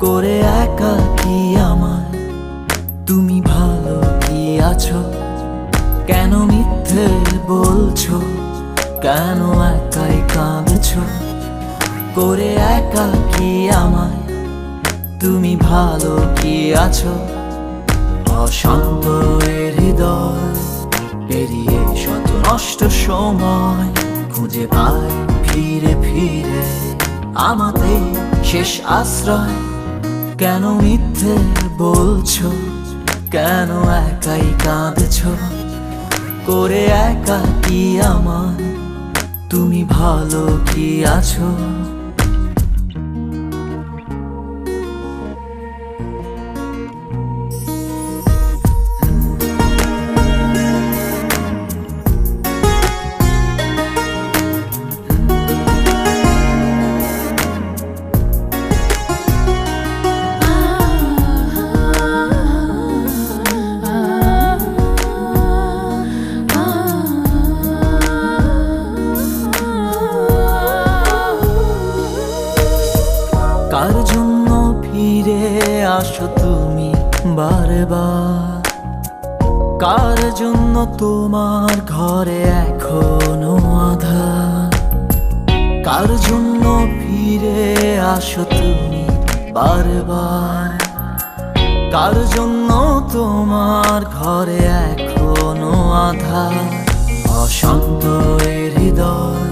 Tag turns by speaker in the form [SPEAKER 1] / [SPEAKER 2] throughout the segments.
[SPEAKER 1] করে একাকী আমায় তুমি ভালো কি আছো? কেন মিথ্যে বলছো? কেন একাই কাঁদছো? করে একাকী আমায় তুমি ভালো কি আছো? অশান্ত এ হৃদয় পেরিয়ে শত নষ্ট সময় খুঁজে পায় ফিরে ফিরে আমাতেই শেষ আশ্রয়। কেন মিথ্যে বলছো? কেন একাই কাঁদছো? করে একাকী আমায় তুমি ভালো কি আছো? কার জন্য ফিরে আসো তুমি বারবার? কার জন্য তোমার ঘরে এখনো আঁধার? কার জন্য ফিরে আসো তুমি বারবার? কার জন্য তোমার ঘরে এখনো আঁধার? অশান্ত এ হৃদয়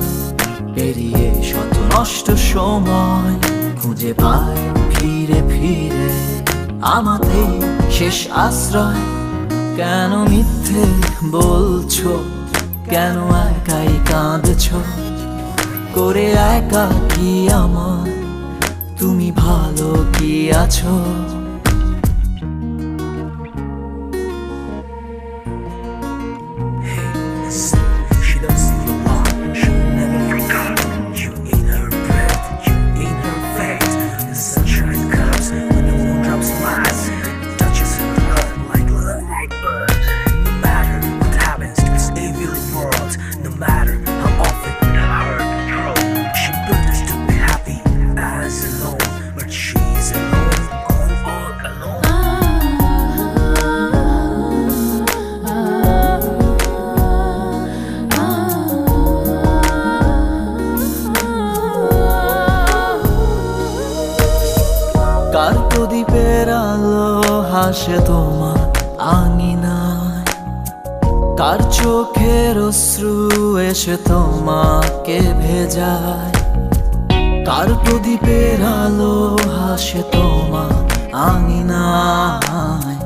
[SPEAKER 1] পেরিয়ে শত নষ্ট সময় খুঁজে পায় ফিরে ফিরে আমাতেই শেষ আশ্রয়। কেন মিথ্যে বলছো? কেন একাই কাঁদছো? করে একাকী আমায় তুমি ভালো কি আছো? কার প্রদীপের আলো হাসে তোমার আঙিনায়? কার চোখের অশ্রু এসে তোমাকে ভেজায়? কার প্রদীপের আলো হাসে তোমার আঙিনায়?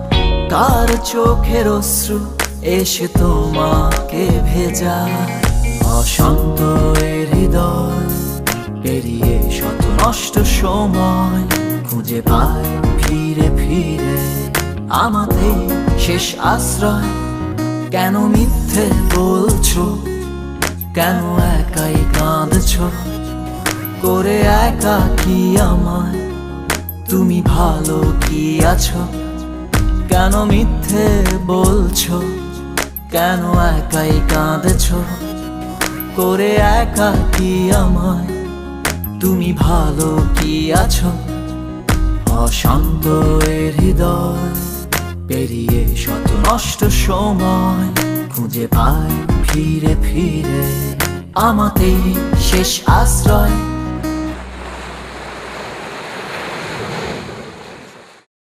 [SPEAKER 1] কার চোখের অশ্রু এসে তোমাকে ভেজায়? অশান্ত এ হৃদয় পেরিয়ে শত নষ্ট সময় খুঁজে পায় ফিরে ফিরে আমাতেই শেষ আশ্রয়। কেন মিথ্যে বলছো? কেন একাই কাঁদছো? করে একাকী আমায় তুমি ভালো কি আছো? কেন মিথ্যে বলছো? কেন একাই কাঁদছো? করে একাকী আমায় তুমি ভালো কি আছো? অশান্ত এ হৃদয় পেরিয়ে শত নষ্ট সময় খুঁজে পায় ফিরে ফিরে আমাতেই শেষ আশ্রয়।